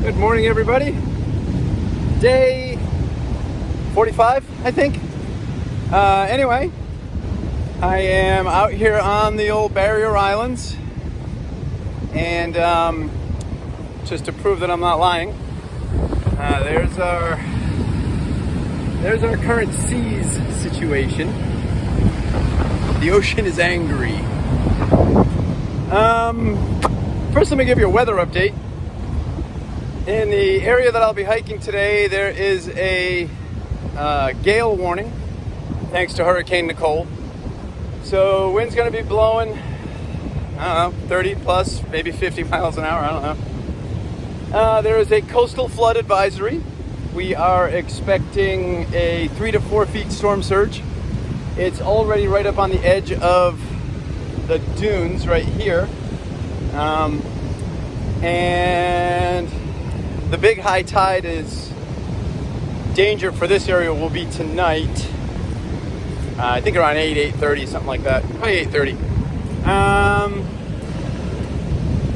Good morning, everybody. Day 45, I think. Anyway, I am out here on the old barrier islands, and just to prove that I'm not lying, there's our current seas situation. The ocean is angry. First, let me give you a weather update. In the area that I'll be hiking today, there is a gale warning thanks to Hurricane Nicole. So wind's going to be blowing, I don't know, 30 plus, maybe 50 miles an hour, I don't know. There is a coastal flood advisory. We are expecting a 3 to 4 feet storm surge. It's already right up on the edge of the dunes right here. And the big high tide is danger for this area will be tonight. I think around 8:30, something like that. Probably 8:30.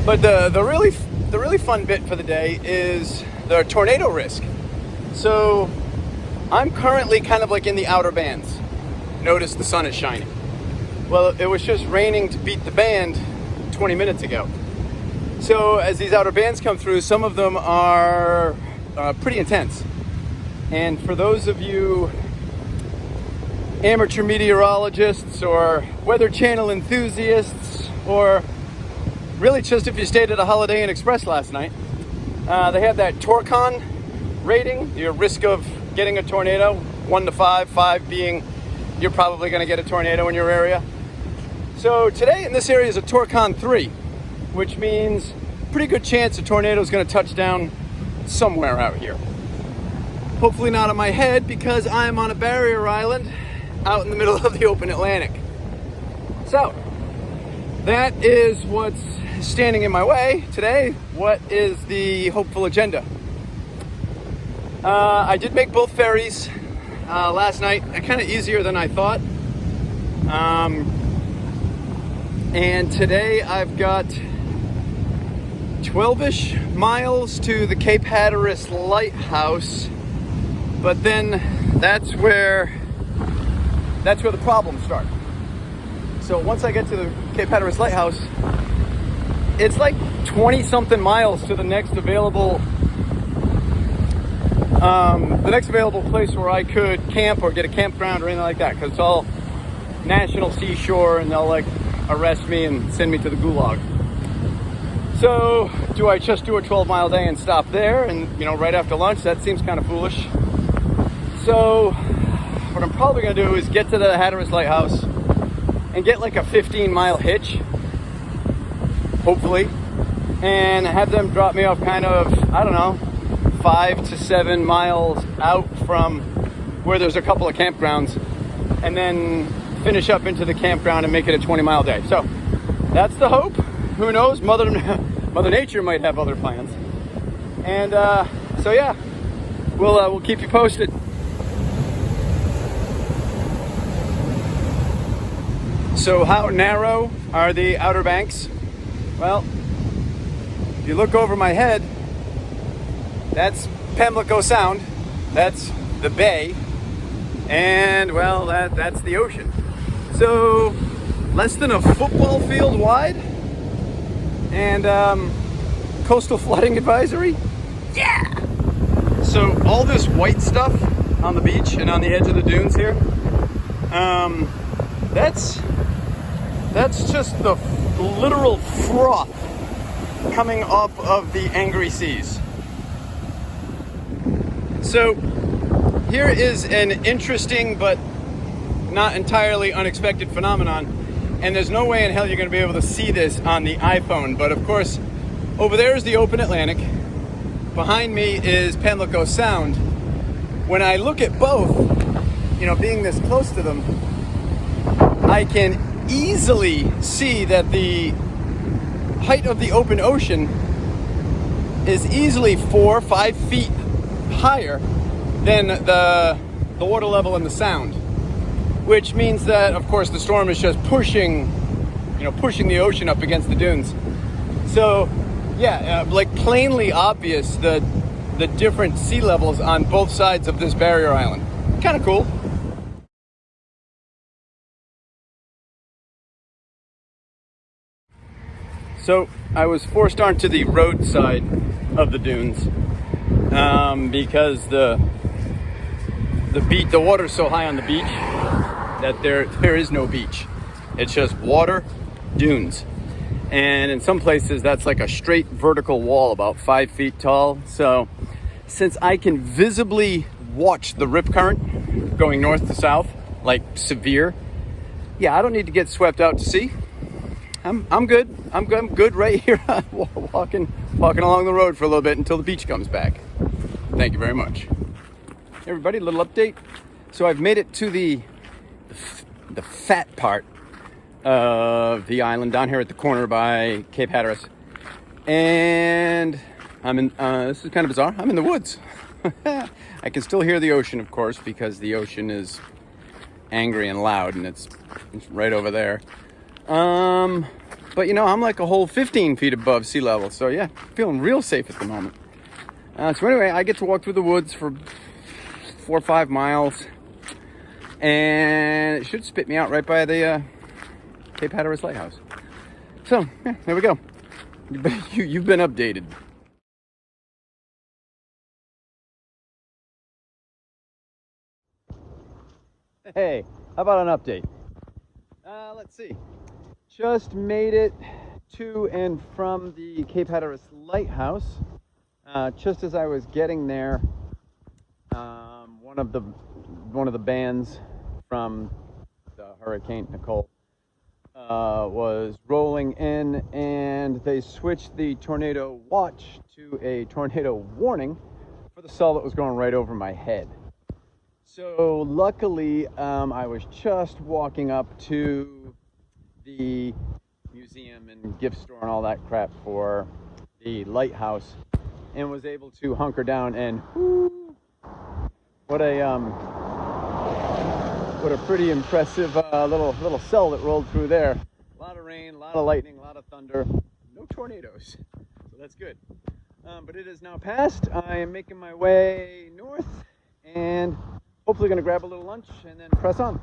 But the really fun bit for the day is the tornado risk. So I'm currently kind of like in the outer bands. Notice the sun is shining. Well, it was just raining to beat the band 20 minutes ago. So as these outer bands come through, some of them are pretty intense. And for those of you amateur meteorologists or Weather Channel enthusiasts, or really just if you stayed at a Holiday Inn Express last night, they had that Torcon rating, your risk of getting a tornado, 1 to 5, 5 being you're probably going to get a tornado in your area. So today in this area is a Torcon 3, which means pretty good chance a tornado is going to touch down somewhere out here. Hopefully not on my head, because I'm on a barrier island out in the middle of the open Atlantic. So that is what's standing in my way today. What is the hopeful agenda? I did make both ferries last night, kind of easier than I thought. And today I've got 12-ish miles to the Cape Hatteras Lighthouse, but then that's where the problems start. So once I get to the Cape Hatteras Lighthouse, it's like 20-something miles to the next available place where I could camp or get a campground or anything like that, because it's all national seashore and they'll like arrest me and send me to the gulag. So do I just do a 12-mile day and stop there and, right after lunch? That seems kind of foolish. So what I'm probably going to do is get to the Hatteras Lighthouse and get like a 15-mile hitch, hopefully, and have them drop me off kind of, 5 to 7 miles out from where there's a couple of campgrounds, and then finish up into the campground and make it a 20-mile day. So that's the hope. Who knows? Mother Nature might have other plans. And so yeah, we'll keep you posted. So how narrow are the Outer Banks? Well, if you look over my head, that's Pamlico Sound, that's the bay, and well, that's the ocean. So less than a football field wide, and coastal flooding advisory. Yeah. So all this white stuff on the beach and on the edge of the dunes here, that's just the literal froth coming up of the angry seas. So here is an interesting but not entirely unexpected phenomenon, and there's no way in hell you're going to be able to see this on the iPhone, but of course over there is the open Atlantic, behind me is Pamlico Sound. When I look at both, being this close to them, I can easily see that the height of the open ocean is easily 4 or 5 feet higher than the water level in the Sound, which means that, of course, the storm is just pushing the ocean up against the dunes. So Yeah, like plainly obvious the different sea levels on both sides of this barrier island. Kind of cool. So I was forced onto the roadside of the dunes because the water's so high on the beach that there is no beach. It's just water, dunes. And in some places that's like a straight vertical wall about 5 feet tall. So since I can visibly watch the rip current going north to south, like severe, yeah, I don't need to get swept out to sea. I'm good. I'm good right here, walking along the road for a little bit until the beach comes back. Thank you very much. Hey everybody, a little update. So I've made it to the fat part of the island down here at the corner by Cape Hatteras, and I'm in. This is kind of bizarre. I'm in the woods. I can still hear the ocean, of course, because the ocean is angry and loud, and it's right over there. But you know, I'm like a whole 15 feet above sea level, so yeah, feeling real safe at the moment. So anyway, I get to walk through the woods for 4 or 5 miles, and it should spit me out right by the Cape Hatteras Lighthouse. So yeah, there we go. You've been updated. Hey, how about an update? Let's see. Just made it to and from the Cape Hatteras Lighthouse. Just as I was getting there, one of the bands from the Hurricane Nicole was rolling in, and they switched the tornado watch to a tornado warning for the cell that was going right over my head. So luckily, I was just walking up to the museum and gift store and all that crap for the lighthouse, and was able to hunker down, and whoo, what a pretty impressive little cell that rolled through there. A lot of rain, a lot of lightning, a lot of thunder, no tornadoes, so that's good. But it is now past. I am making my way north, and hopefully going to grab a little lunch and then press on.